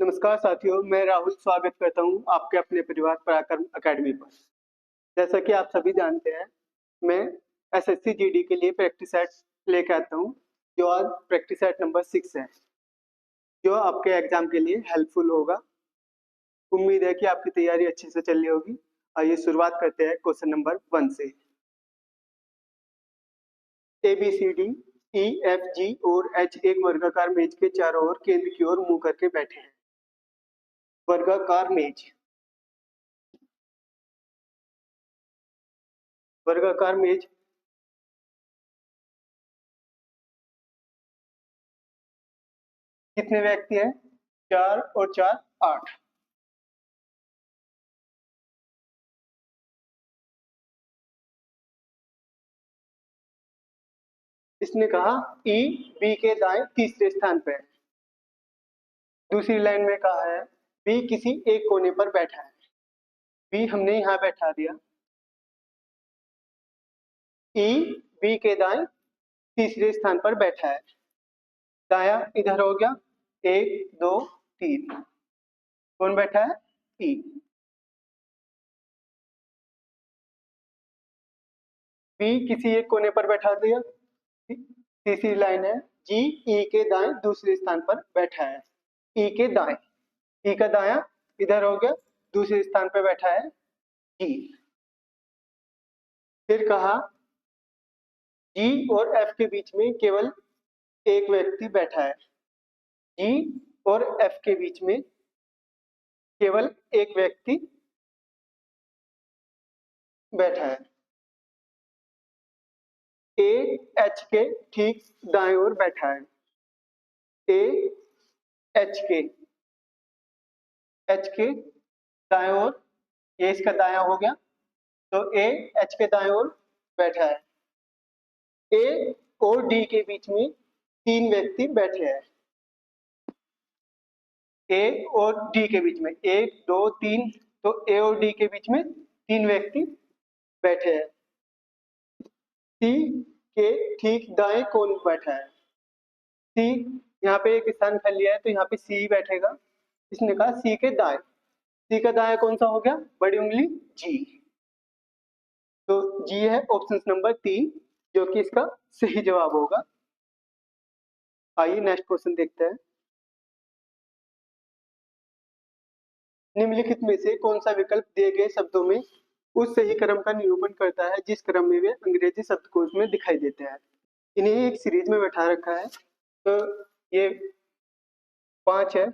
नमस्कार साथियों, मैं राहुल स्वागत करता हूं आपके अपने परिवार पराक्रम अकेडमी पर। जैसा कि आप सभी जानते हैं, मैं एसएससी जीडी के लिए प्रैक्टिस सेट लेकर आता हूं, जो आज प्रैक्टिस सेट नंबर 6 है, जो आपके एग्जाम के लिए हेल्पफुल होगा। उम्मीद है कि आपकी तैयारी अच्छे से चल रही होगी। आइए शुरुआत करते हैं क्वेश्चन नंबर 1 से। A B C D E F G और एच एक वर्गाकार मेज के चारों ओर केंद्र की ओर मुंह करके बैठे हैं। वर्गाकार मेज, वर्गाकार मेज कितने व्यक्ति हैं? 4 और 4 8। इसने कहा ई बी के दाएं तीसरे स्थान पे है। दूसरी लाइन में कहा है बी किसी एक कोने पर बैठा है। बी हमने यहां बैठा दिया। ई बी के दाएं तीसरे स्थान पर बैठा है। दाया इधर हो गया, 1 2 3। कौन बैठा है? ई। बी किसी एक कोने पर बैठा दिया। तीसरी लाइन है जी ई के दाएं दूसरे स्थान पर बैठा है। ई के दाएं, ई का दाया इधर हो गया, दूसरे स्थान पर बैठा है जी। फिर कहा जी और एफ के बीच में केवल एक व्यक्ति बैठा है। जी और एफ के बीच में केवल एक व्यक्ति बैठा है। ए एच के ठीक दाएं ओर बैठा है। ए एच के दाएं ओर, ये इसका दाया हो गया, तो ए एच के दाएं ओर बैठा है। ए और डी के बीच में 3 व्यक्ति बैठे हैं। ए और डी के बीच में 1 2 3, तो ए और डी के बीच में 3 व्यक्ति बैठे हैं। सी के ठीक दाएं कौन बैठा है? सी, यहाँ पे एक स्थान खाली लिया है तो यहाँ पे सी बैठेगा। इसने कहा सी के दाएं, सी का दाएं कौन सा हो गया? बड़ी उंगली जी। तो जी है ऑप्शन नंबर 3, जो कि इसका सही जवाब होगा। आइए नेक्स्ट क्वेश्चन देखते हैं। निम्नलिखित में से कौन सा विकल्प दिए गए शब्दों में उस सही क्रम का निरूपण करता है जिस क्रम में वे अंग्रेजी शब्दकोश में दिखाई देते हैं? इन्हें एक सीरीज में बैठा रखा है, तो ये 5 है,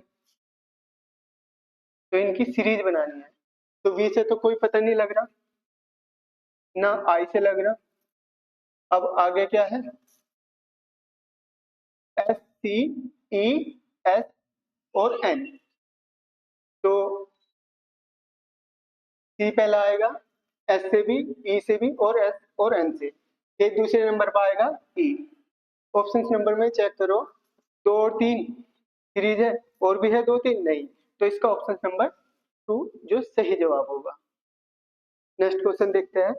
तो इनकी सीरीज बनानी है। तो वी से तो कोई पता नहीं लग रहा, ना आई से लग रहा। अब आगे क्या है? एस टी ई एस और एन। तो सी पहला आएगा, एस से भी, ई से भी और एस और एन से। ये दूसरे नंबर पर आएगा ई। ऑप्शन नंबर में चेक करो, 2 और 3 सीरीज है, और भी है 2 3 नहीं, तो इसका ऑप्शन नंबर 2 जो सही जवाब होगा। नेक्स्ट क्वेश्चन देखते हैं।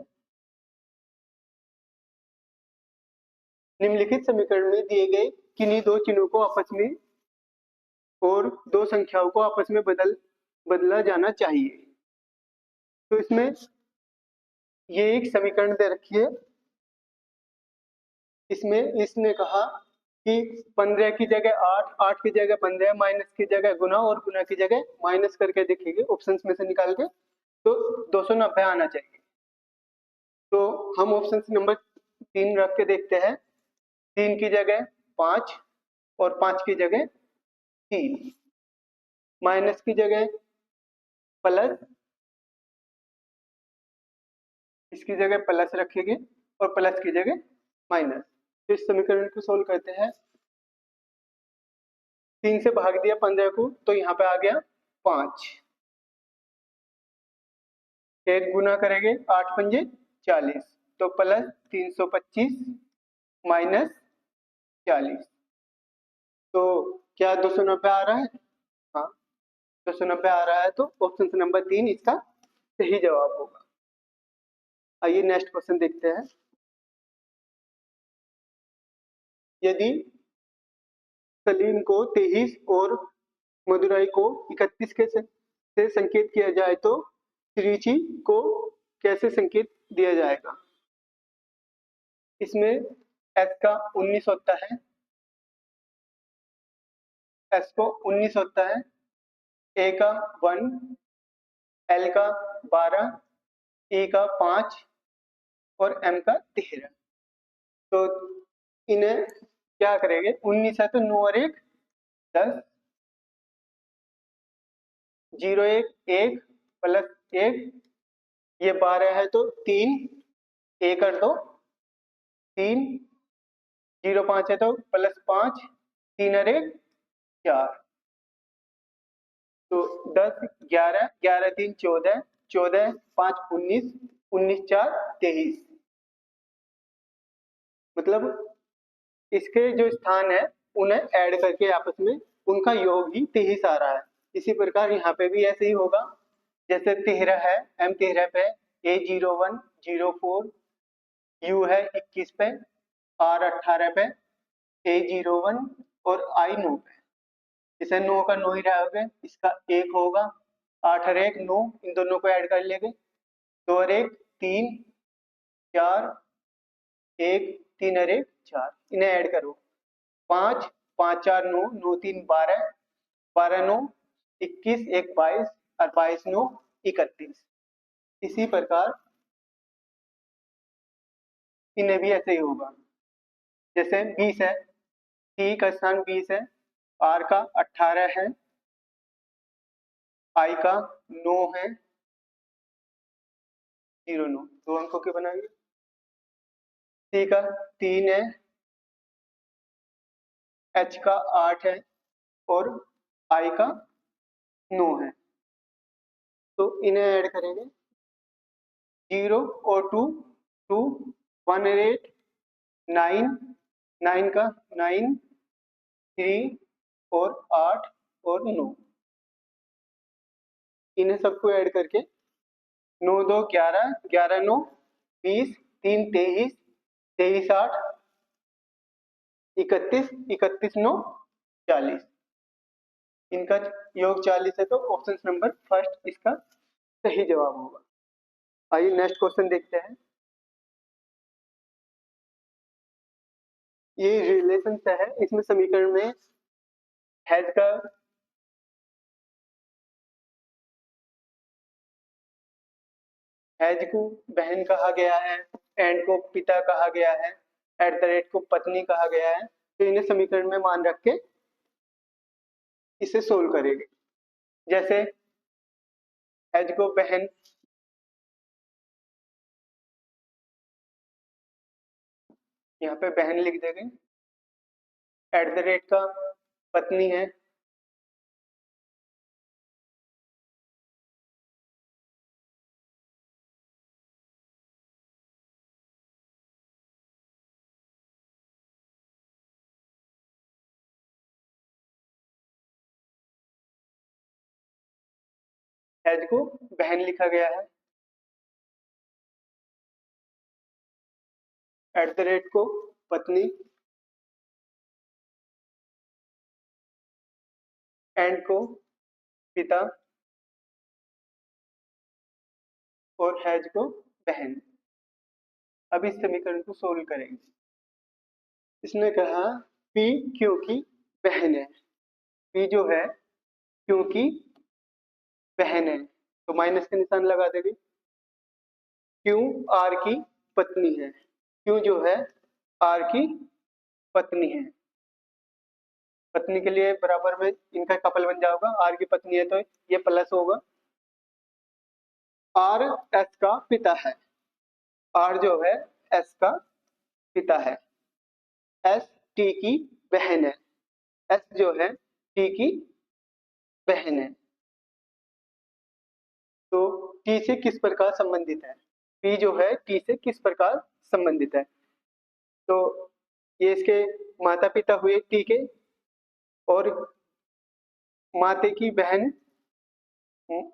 निम्नलिखित समीकरण में दिए गए किन्हीं दो चिन्हों को आपस में और दो संख्याओं को आपस में बदला जाना चाहिए। तो इसमें ये एक समीकरण दे रखी है। इसमें इसने कहा कि 15 की जगह 8, 8 की जगह 15, माइनस की जगह गुना और गुना की जगह माइनस करके देखेंगे ऑप्शंस में से निकाल के, तो 290 आना चाहिए। तो हम ऑप्शन नंबर 3 रख के देखते हैं। 3 की जगह 5 और 5 की जगह 3, माइनस की जगह प्लस, इसकी जगह प्लस रखेंगे और प्लस की जगह माइनस। तो इस समीकरण को सोल्व करते हैं। 3 से भाग दिया 15 को, तो यहाँ पे आ गया 5। एक गुना करेंगे 8 पंजे 40, तो प्लस 325 माइनस 40। तो क्या 290 आ रहा है? हाँ, 290 आ रहा है, तो ऑप्शन नंबर 3 इसका सही जवाब होगा। आइए नेक्स्ट क्वेश्चन देखते हैं। यदि सलीम को 23 और मदुराई को 31 के से संकेत किया जाए तो त्रिची को कैसे संकेत दिया जाएगा? इसमें एस का 19 होता है, एस को 19 होता है, ए का 1, एल का 12, ई का 5 और एम का 13। तो इन्हें क्या करेंगे? 19 है तो 9 और 1 10, 0 1 1 प्लस 1, ये 12 है तो 3 1 और 2 3, 0 5 है तो प्लस 5, 3 और 1 4। तो 10 11 11 3 14, 14 5 19, 19 4 23। मतलब इसके जो स्थान है उन्हें ऐड करके आपस में उनका योग ही 23 आ रहा है। इसी प्रकार यहाँ पे भी ऐसे ही होगा। जैसे 13 है, एम 13 पे, A01 04, यू है 21 पे, आर 18 पे, A01 और आई 9 पे। जैसे 9 का 9 ही रहोगे, इसका 1 होगा, 8 और 1 9, इन दोनों को ऐड कर लेंगे, 2 और 1 3 4, 1 3 और 1 4, इन्हें ऐड करो, 5 5 4 9, 9 3 12, 12 9 21, 1 22 और 22 9 31। इसी प्रकार इन्हें भी ऐसे ही होगा। जैसे 20 है, टी का स्थान 20 है, आर का 18 है, आई का 9 है, 0 9, 2 अंकों के बनाएंगे, सी का 3 है, एच का 8 है और आई का 9 है। तो इन्हें ऐड करेंगे, 0 और 2 2, 1 और 8 9, 9 का 9 3 और 8 और 9, इन्हें सबको ऐड करके 9 2 11, 11 9 20, 3 23, 23 8 31, 31 9 40। इनका योग 40 है तो ऑप्शन नंबर फर्स्ट इसका सही जवाब होगा। आइए नेक्स्ट क्वेश्चन देखते हैं। ये रिलेशन से है, इसमें समीकरण में हैज का हैज को बहन कहा गया है, एंड को पिता कहा गया है, एट द रेट को पत्नी कहा गया है। तो इन्हें समीकरण में मान रख के इसे सोल्व करेंगे। जैसे हैज को बहन, यहाँ पे बहन लिख देंगे, एट द रेट का पत्नी है, हैज को बहन लिखा गया है, एट द रेट को पत्नी, एंड को पिता और हैज को बहन। अब इस समीकरण को सोल्व करेंगे। इसने कहा पी क्योंकि बहन है, पी जो है क्योंकि बहन है तो माइनस का निशान लगा देंगे। क्यों आर की पत्नी है, क्यों जो है आर की पत्नी है, पत्नी के लिए बराबर में इनका कपल बन जाएगा, आर की पत्नी है तो ये प्लस होगा। आर एस का पिता है, आर जो है एस का पिता है, एस टी की बहन है, एस जो है टी की बहन है। तो टी से किस प्रकार संबंधित है, पी जो है टी से किस प्रकार संबंधित है? तो ये इसके माता पिता हुए टी के, और माते की बहन,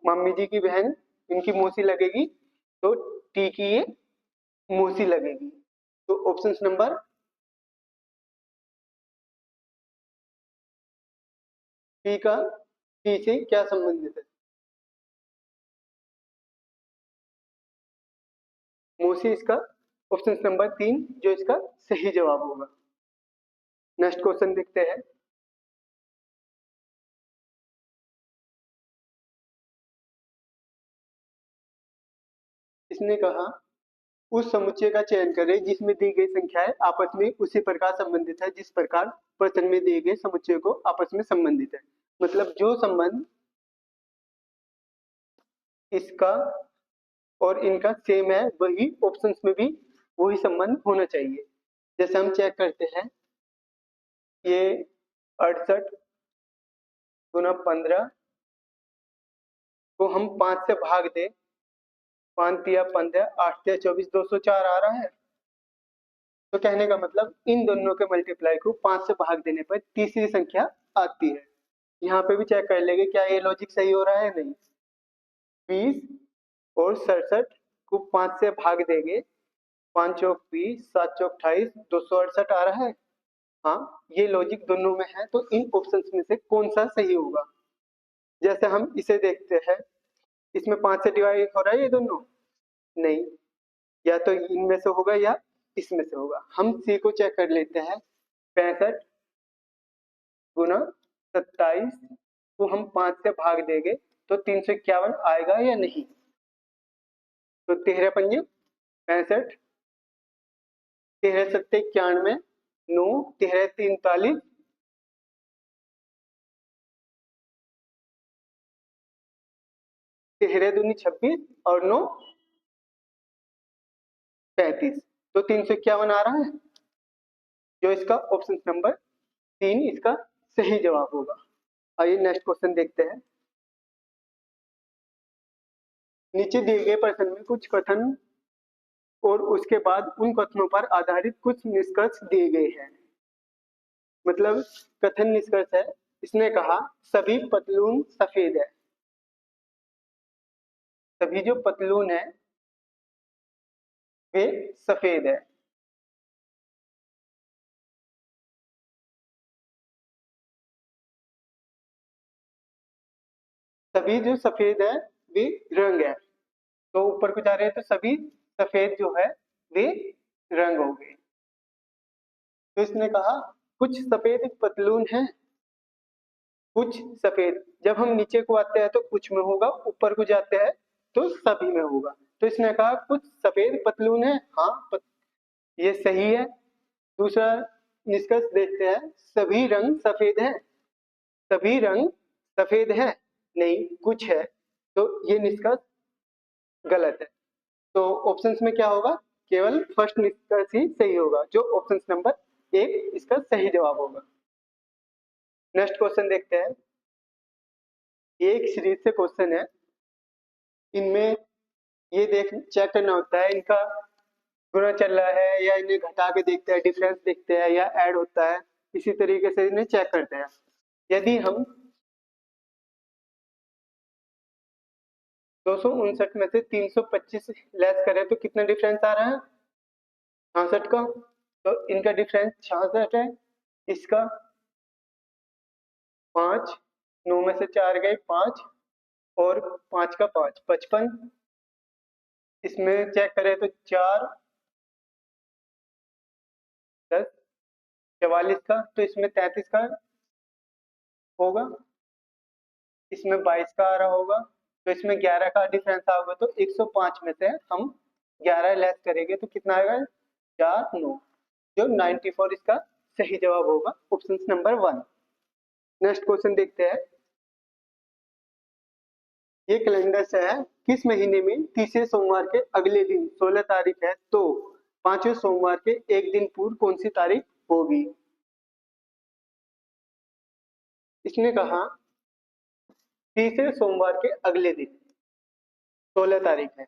मम्मी जी की बहन, इनकी मौसी लगेगी तो टी की ये मौसी लगेगी। तो ऑप्शन नंबर पी का टी से क्या संबंधित है? मोसी इसका ऑप्शन नंबर 3 जो इसका सही जवाब होगा। नेक्स्ट क्वेश्चन देखते हैं। इसने कहा उस समुच्चय का चयन करें जिसमें दी गई संख्याएं आपस में उसी प्रकार संबंधित है जिस प्रकार प्रश्न में दिए गए समुच्चय को आपस में संबंधित है। मतलब जो संबंध इसका और इनका सेम है वही ऑप्शंस में भी वही संबंध होना चाहिए। जैसे हम चेक करते हैं, ये 68 गुना 15 को हम 5 से भाग दें, 5 तिया 15, 8 तिया 24, 204 आ रहा है। तो कहने का मतलब इन दोनों के मल्टीप्लाई को 5 से भाग देने पर तीसरी संख्या आती है। यहाँ पे भी चेक कर लेंगे क्या ये लॉजिक सही हो रहा है। नहीं, 20 और 67 को 5 से भाग देंगे, 5 चौक 20, 7 चौक 28, 268 आ रहा है। हाँ, ये लॉजिक दोनों में है, तो इन ऑप्शंस में से कौन सा सही होगा। जैसे हम इसे देखते हैं, इसमें 5 से डिवाइड हो रहा है ये दोनों, नहीं, या तो इनमें से होगा या इसमें से होगा। हम सी को चेक कर लेते हैं, 65 गुना 27 को हम 5 से भाग देंगे तो 351 आएगा या नहीं। तो 13 पंजे 65, 13 सत्ते 91, 9, 13 43, 13 दूनी 26 और 9 35, तो 351 आ रहा है, जो इसका ऑप्शन नंबर 3 इसका सही जवाब होगा। आइए नेक्स्ट क्वेश्चन देखते हैं। नीचे दिए गए प्रश्न में कुछ कथन और उसके बाद उन कथनों पर आधारित कुछ निष्कर्ष दिए गए हैं। मतलब कथन निष्कर्ष है, इसने कहा सभी पतलून सफेद है। सभी जो पतलून है वे सफेद है। सभी जो सफेद है वे रंग है। तो ऊपर को जा रहे हैं तो सभी सफेद जो है वे रंग हो गए। तो इसने कहा कुछ सफेद पतलून है, कुछ सफेद। जब हम नीचे को आते हैं तो कुछ में होगा, ऊपर को जाते हैं तो सभी में होगा। तो इसने कहा कुछ सफेद पतलून है, हाँ ये सही है। दूसरा निष्कर्ष देखते हैं, सभी रंग सफेद है। सभी रंग सफेद है, नहीं कुछ है, तो ये निष्कर्ष गलत है। तो ऑप्शंस में क्या होगा, केवल फर्स्ट निष्कर्ष ही सही होगा, जो ऑप्शन नंबर 1 इसका सही जवाब होगा। नेक्स्ट क्वेश्चन देखते हैं। ये एक सीरीज से क्वेश्चन है, इनमें ये देख चेक करना होता है इनका गुणा चल रहा है या इन्हें घटा के देखते हैं, डिफरेंस देखते हैं या ऐड होता है, इसी तरीके से इन्हें चेक करते हैं। यदि हम 259 में से 325 लेस करें तो कितना डिफरेंस आ रहा है, 66 का। तो इनका डिफरेंस 66 है, इसका 5, 9 में से 4 गए 5 और 5 का 5, 55। इसमें चेक करें तो 4 10 44 का, तो इसमें 33 का होगा, इसमें 22 का आ रहा होगा, तो इसमें 11 का डिफरेंस होगा। तो 105 में से हम 11 लेस करेंगे तो कितना आएगा, 4 9, जो 94 इसका सही जवाब होगा, ऑप्शन नंबर 1। नेक्स्ट क्वेश्चन देखते हैं। ये कैलेंडर से है, किस महीने में तीसरे सोमवार के अगले दिन 16 तारीख है तो पांचवें सोमवार के एक दिन पूर्व कौन सी तारीख होगी। इसने कहा तीसरे सोमवार के अगले दिन 16 तारीख है,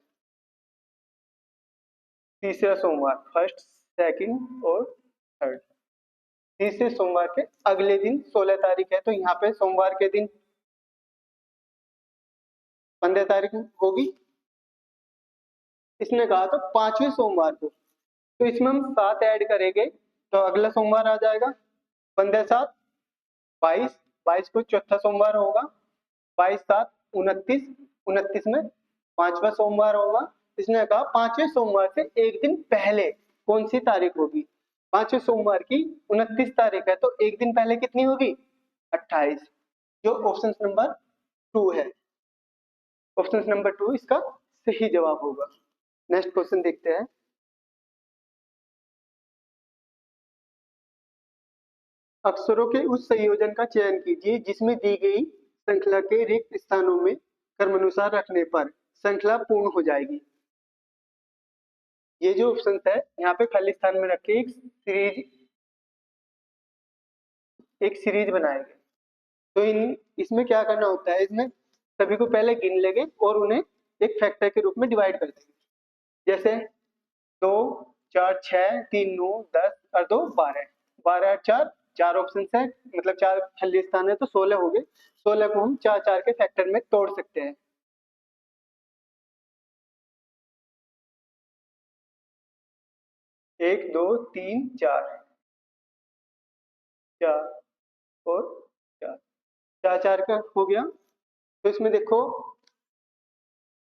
तीसरा सोमवार, फर्स्ट सेकंड और थर्ड। तीसरे सोमवार के अगले दिन 16 तारीख है, तो यहाँ पे सोमवार के दिन 15 तारीख होगी। इसने कहा तो पांचवें सोमवार को, तो इसमें हम 7 ऐड करेंगे तो अगला सोमवार आ जाएगा, 15 7 22, 22 को चौथा सोमवार होगा। 22 7 29, 29 में 5वां सोमवार होगा। इसने कहा 5वें सोमवार से एक दिन पहले कौन सी तारीख होगी। 5वें सोमवार की 29 तारीख है तो एक दिन पहले कितनी होगी, 28, जो ऑप्शन नंबर 2 है। ऑप्शन नंबर 2 इसका सही जवाब होगा। नेक्स्ट क्वेश्चन देखते हैं। अक्षरों के उस संयोजन का चयन कीजिए जिसमें दी गई श्रृंखला के रिक्त स्थानों में क्रमानुसार रखने पर श्रृंखला पूर्ण हो जाएगी। ये जो ऑप्शन है यहाँ पे खाली स्थान में रखे एक सीरीज बनाएंगे। तो इसमें क्या करना होता है, इसमें सभी को पहले गिन लेंगे और उन्हें एक फैक्टर के रूप में डिवाइड कर देंगे। जैसे 2 4 6 3 9 10 और 2 12, 12 और 4 4 ऑप्शन है, मतलब 4 खाली स्थान है तो 16 हो गए। 16 को हम 4 4 के फैक्टर में तोड़ सकते हैं। एक 2 3 4 4 और 4 4 4 का हो गया। तो इसमें देखो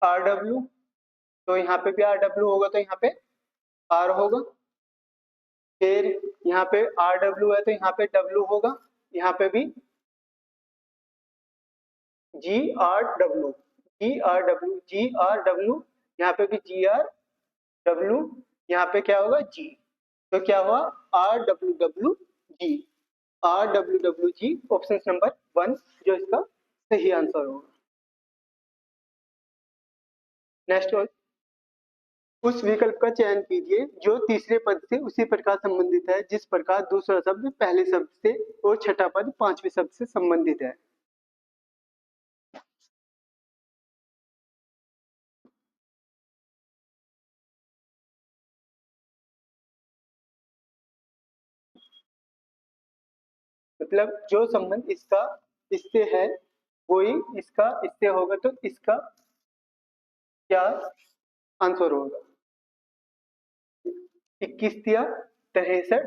RW, तो यहाँ पे भी RW होगा तो यहाँ पे R होगा। फिर यहाँ पे RW है तो यहाँ पे W होगा। यहाँ पे भी GRW, GRW, यहाँ पे भी GRW, यहाँ पे क्या होगा G। तो क्या हुआ RWWG, RWWG ऑप्शन नंबर 1 जो इसका सही आंसर होगा। नेक्स्ट, उस विकल्प का चयन कीजिए जो तीसरे पद से उसी प्रकार संबंधित है जिस प्रकार दूसरा शब्द पहले शब्द से और छठा पद पांचवें शब्द से संबंधित है। मतलब जो संबंध इसका इससे है वही इसका इससे होगा तो इसका क्या आंसर होगा। 21 या 63,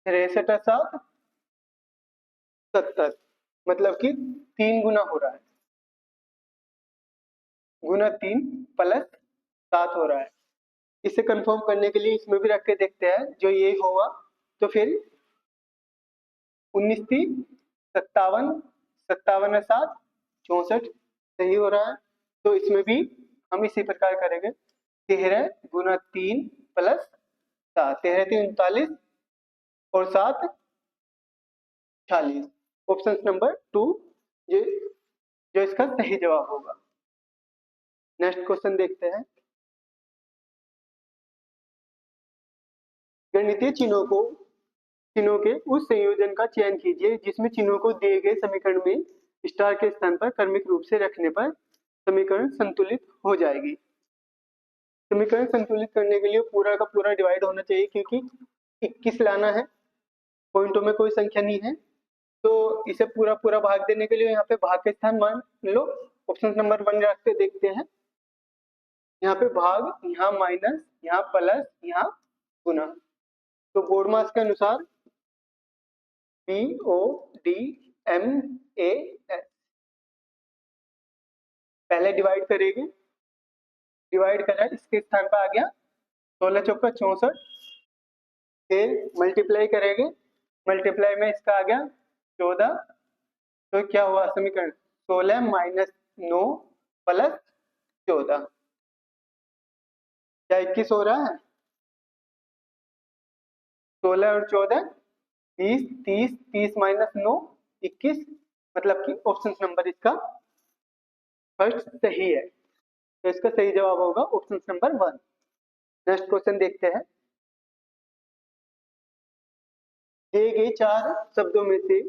63 और 7 70, मतलब कि 3 गुना हो रहा है, गुना 3 प्लस 7 हो रहा है। इसे कंफर्म करने के लिए इसमें भी रख के देखते हैं, जो ये होगा तो फिर 19 थी 57, 57 7 64 सही हो रहा है। तो इसमें भी हम इसी प्रकार करेंगे, 13 गुना 3 प्लस 7, 13 3 39 और 7 46, ऑप्शन नंबर 2 ये जो इसका सही जवाब होगा। नेक्स्ट क्वेश्चन देखते हैं। गणितीय चिन्हों के उस संयोजन का चयन कीजिए जिसमें चिन्हों को दिए गए समीकरण में स्टार के स्थान पर क्रमिक रूप से रखने पर समीकरण संतुलित हो जाएगी। समीकरण संतुलित करने के लिए पूरा का पूरा डिवाइड होना चाहिए, क्योंकि 21 लाना है, पॉइंटों में कोई संख्या नहीं है, तो इसे पूरा पूरा भाग देने के लिए यहाँ पे भाग के स्थान मान लो, ऑप्शन नंबर 1 रख के देखते हैं। यहाँ पे भाग, यहाँ माइनस, यहाँ प्लस, यहाँ गुना। तो बोर्ड मास के अनुसार BODMAS पहले डिवाइड करेंगे, डिवाइड करा इसके स्थान पर आ गया 16 चौका 64, फिर मल्टीप्लाई करेंगे, मल्टीप्लाई में इसका आ गया 14, तो क्या हुआ समीकरण 16 माइनस 9 प्लस 14, क्या 21 हो रहा है। 16 और 14 30, 30 30 माइनस 9 21, मतलब कि ऑप्शन नंबर इसका फर्स्ट सही है, तो इसका सही जवाब होगा ऑप्शन नंबर 1। नेक्स्ट क्वेश्चन देखते हैं। दिए गए 4 शब्दों में से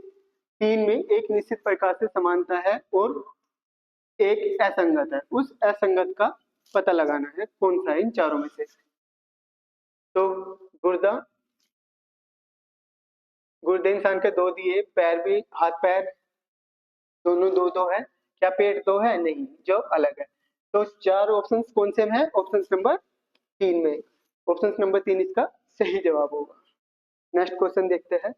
3 में एक निश्चित प्रकार से समानता है और एक असंगत है, उस असंगत का पता लगाना है, कौन सा है इन चारों में से। तो गुर्दे इंसान के 2 दिए, पैर भी, हाथ पैर दोनों 2 2 है, क्या पेट 2 है, नहीं, जो अलग है। तो 4 ऑप्शंस कौन से हैं, ऑप्शन नंबर 3 में, ऑप्शन नंबर 3 इसका सही जवाब होगा। नेक्स्ट क्वेश्चन देखते हैं।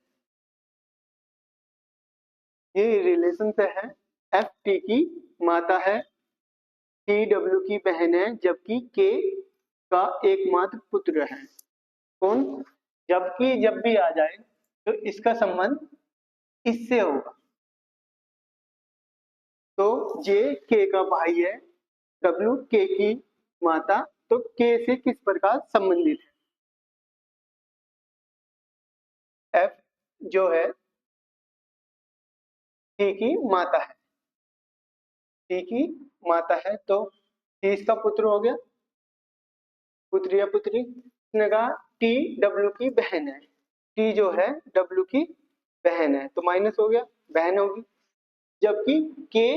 ये रिलेशन से है एफ टी की माता है, टी डब्ल्यू की बहन है, जबकि के का एकमात्र पुत्र है। कौन? जबकि जब भी आ जाए तो इसका संबंध इससे होगा। तो जे के का भाई है, डब्ल्यू के की माता, तो के से किस प्रकार संबंधित है? एफ जो है टी की माता है, टी की माता है, तो टी इसका पुत्र हो गया, पुत्र या पुत्री। इसने कहा टी डब्ल्यू की बहन है, टी जो है डब्ल्यू की बहन है, तो माइनस हो गया, बहन होगी। जबकि के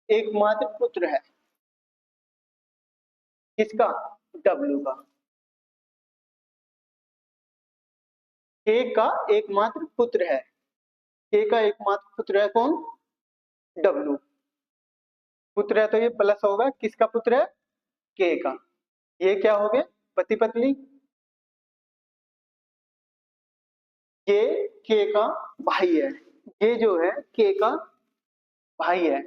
एकमात्र पुत्र है, किसका? डब्ल्यू का। के का एकमात्र पुत्र है, के का एकमात्र पुत्र है कौन? डब्ल्यू। पुत्र है तो ये प्लस होगा, किसका पुत्र है? के का। ये क्या हो गए? पति पत्नी। ये के का भाई है, ये जो है के का भाई है,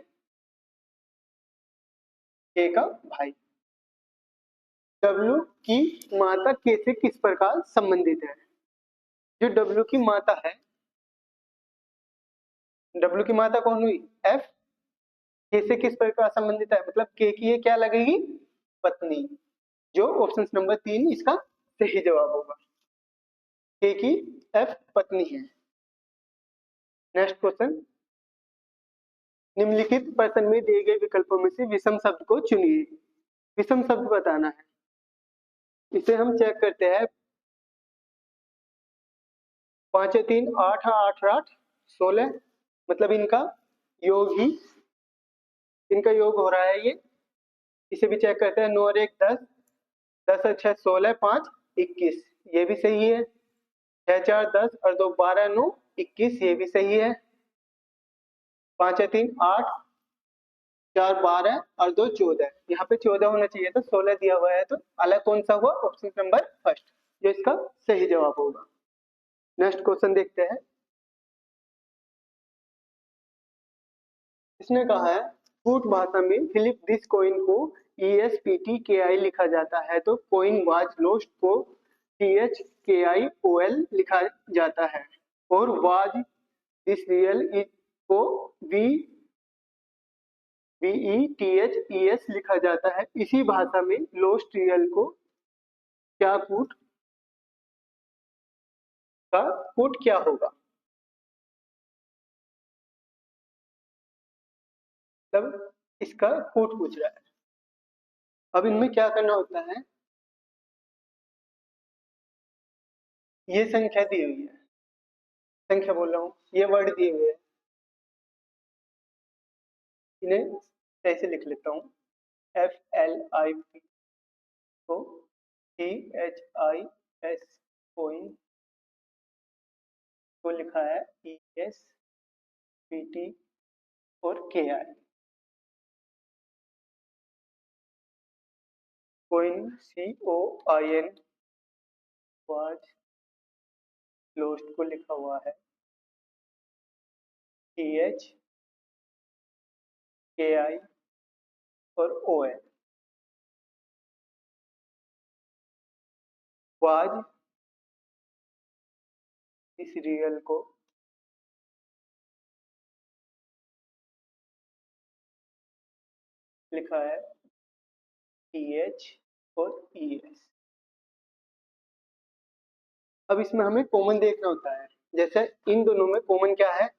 के का भाई। डब्ल्यू की माता के से किस प्रकार संबंधित है? जो डब्ल्यू की माता है, डब्ल्यू की माता कौन हुई? एफ। के से किस प्रकार संबंधित है? मतलब के की ये क्या लगेगी? पत्नी, जो ऑप्शन नंबर 3 इसका सही जवाब होगा। के की एफ पत्नी है। नेक्स्ट क्वेश्चन, निम्नलिखित प्रश्न में दिए गए विकल्पों में से विषम शब्द को चुनिए। विषम शब्द बताना है, इसे हम चेक करते हैं। 5 3 8 8 8 16, मतलब इनका योग ही, इनका योग हो रहा है ये। इसे भी चेक करते हैं। 9 और 1 10, 10 और 6 16, 5 21, ये भी सही है। 6 4 10 और 2 12 9 21, ये भी सही है। 5 3 8, 4 12 और 2 14, यहाँ पे 14 होना चाहिए था, 16 दिया हुआ है, तो अलग कौन सा हुआ? ऑप्शन नंबर फर्स्ट, जो इसका सही जवाब होगा। नेक्स्ट क्वेश्चन देखते हैं। इसने कहा है कूट भाषा में फिलिप दिस कॉइन को ESPTKI लिखा जाता है, तो कॉइन वाज लोस्ट को THKIOL लिखा जाता है, और वाज दिस रियल को VETHES लिखा जाता है। इसी भाषा में लोस्ट रियल को क्या कूट का कूट क्या होगा? मतलब इसका कूट पूछ रहा है। अब इनमें क्या करना होता है, ये संख्या दी हुई है, संख्या बोल रहा हूँ, ये वर्ड दिए हुए हैं, इन्हें ऐसे लिख लेता हूँ। FLIP को THIS कोइन को लिखा है ESPT और KI। Coin COIN was lost को लिखा हुआ है THKI और ON। वाज इस रियल को लिखा है TH और ES। अब इसमें हमें कॉमन देखना होता है, जैसे इन दोनों में कॉमन क्या है?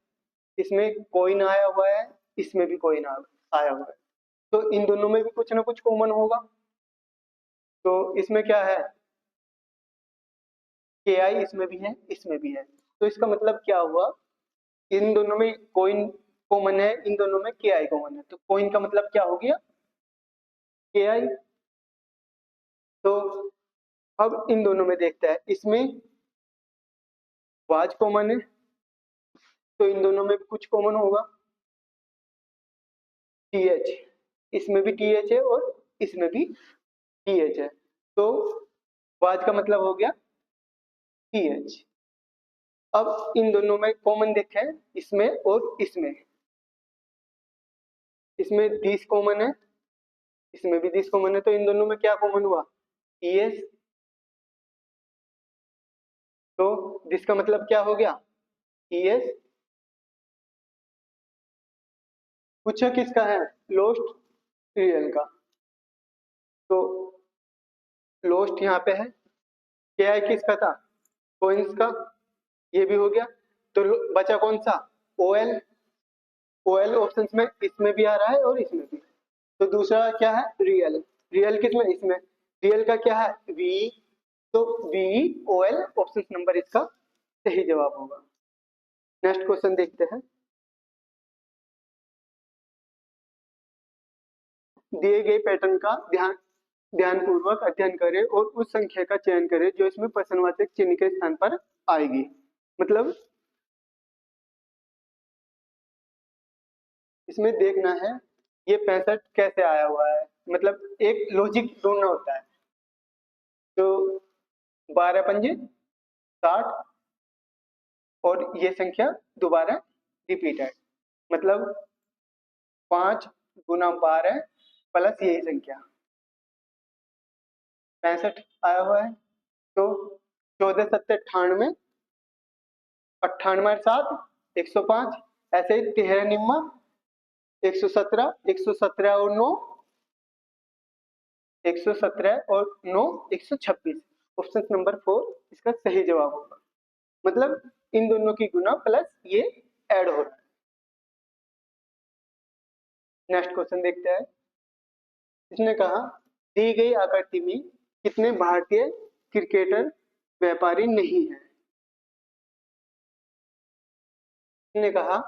इसमें कोइन आया हुआ है, इसमें भी कोइन आया हुआ है, तो इन दोनों में भी कुछ ना कुछ कॉमन होगा। तो इसमें क्या है? KI इसमें भी है, इसमें भी है, तो इसका मतलब क्या हुआ? इन दोनों में कोइन कॉमन है, इन दोनों में KI कॉमन है, तो कोइन का मतलब क्या हो गया? KI। तो अब इन दोनों में देखते हैं, इसमें वाज कॉमन है, तो इन दोनों में भी कुछ कॉमन होगा। TH, इसमें भी TH है और इसमें भी TH है, तो वाज का मतलब हो गया TH। अब इन दोनों में कॉमन देखें, इसमें और इसमें, इसमें दिस कॉमन है, इसमें भी दिस कॉमन है, तो इन दोनों में क्या कॉमन हुआ? ES। तो दिस का मतलब क्या हो गया? ES। पूछो किसका है? लोस्ट रियल का। तो लोस्ट यहाँ पे है, क्या है किसका था? कोइंस का, ये भी हो गया। तो बचा कौन सा? OL। OL ऑप्शन में इसमें भी आ रहा है और इसमें भी। तो दूसरा क्या है? रियल। रियल किसमें? इसमें। रियल का क्या है? V। तो VOL ऑप्शन नंबर इसका सही जवाब होगा। नेक्स्ट क्वेश्चन देखते हैं। दिए गए पैटर्न का ध्यानपूर्वक अध्ययन करें और उस संख्या का चयन करें जो इसमें प्रश्नवाचक चिन्ह के स्थान पर आएगी। मतलब इसमें देखना है ये 65 कैसे आया हुआ है, मतलब एक लॉजिक ढूंढना होता है। तो 12 पंजे 60 और ये संख्या दोबारा रिपीट है, मतलब 5 गुना 12 प्लस यही संख्या 65 आया हुआ है। तो 14 सत्ते 98, 98 7 105, ऐसे ही 13 निम्मा 117, 117 और 9 117 और 9 126। ऑप्शन नंबर 4 इसका सही जवाब होगा। मतलब इन दोनों की गुना प्लस ये ऐड हो रहा है। नेक्स्ट क्वेश्चन देखते हैं। इसने कहा दी गई आकृति में कितने भारतीय क्रिकेटर व्यापारी नहीं है? इसने कहा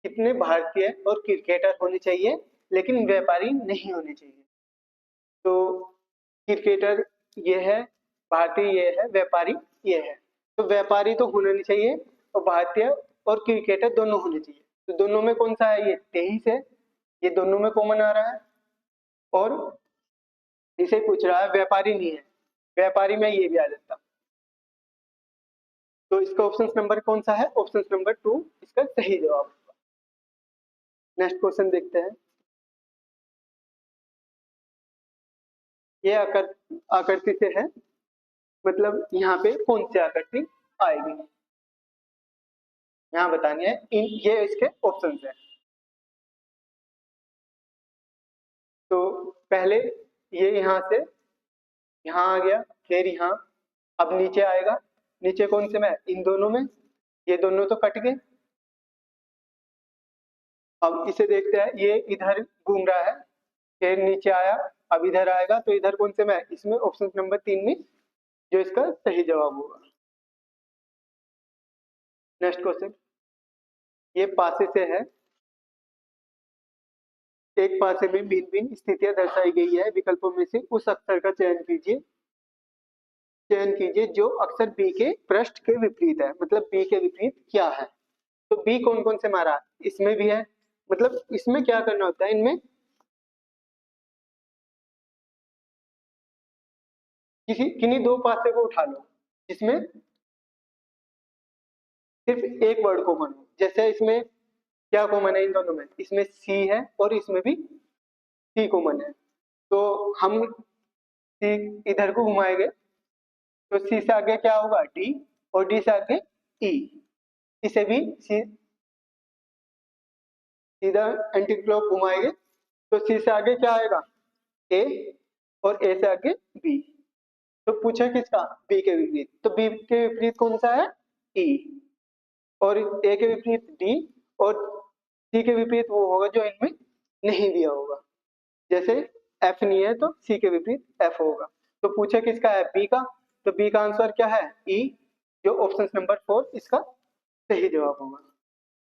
कितने भारतीय और क्रिकेटर होने चाहिए लेकिन व्यापारी नहीं होने चाहिए। तो क्रिकेटर ये है, भारतीय ये है, व्यापारी ये है। तो व्यापारी तो होना नहीं चाहिए और भारतीय और क्रिकेटर दोनों होने चाहिए। तो दोनों में कौन सा है? ये 23 है, ये दोनों में कॉमन आ रहा है। और इसे पूछ रहा है व्यापारी नहीं है, व्यापारी में ये भी आ जाता। तो इसका ऑप्शन नंबर कौन सा है? ऑप्शन नंबर 2 इसका सही जवाब होगा। नेक्स्ट क्वेश्चन देखते हैं। ये आकृति से है, मतलब यहाँ पे कौन सी आकृति आएगी यहाँ बतानी है। ये इसके ऑप्शन है। तो पहले ये यहाँ से यहाँ आ गया, फिर यहाँ, अब नीचे आएगा। नीचे कौन से में? इन दोनों में, ये दोनों तो कट गए। अब इसे देखते हैं, ये इधर घूम रहा है, फिर नीचे आया, अब इधर आएगा। तो इधर कौन से में? इसमें ऑप्शन नंबर 3 में, जो इसका सही जवाब होगा। नेक्स्ट क्वेश्चन, ये पासे से है। एक पासे में भिन्न भिन्न स्थितियां दर्शाई गई है, विकल्पों में से उस अक्षर का चयन कीजिए जो अक्षर बी के पृष्ठ के विपरीत है। मतलब बी के विपरीत क्या है? तो बी कौन कौन से मारा? इसमें भी है। मतलब इसमें क्या करना होता है, इनमें किन्हीं दो पासे को उठा लो जिसमें सिर्फ एक वर्ड कॉमन हो। जैसे इसमें क्या कॉमन है इन दोनों में? इसमें सी है और इसमें भी सी कॉमन है। तो हम सी इधर को घुमाएंगे तो सी से आगे क्या होगा? डी, और डी से आगे ई। इसे भी सीधा एंटी क्लॉक घुमाएंगे तो सी से आगे क्या आएगा? ए, और ए से आगे बी। तो पूछा किसका? बी के विपरीत। तो बी के विपरीत कौन सा है? ई। और ए के विपरीत डी, और सी के विपरीत वो होगा जो इनमें नहीं दिया होगा। जैसे एफ नहीं है तो सी के विपरीत एफ होगा। तो पूछा किसका है? बी का। तो बी का आंसर क्या है? ई, जो ऑप्शन नंबर 4 इसका सही जवाब होगा।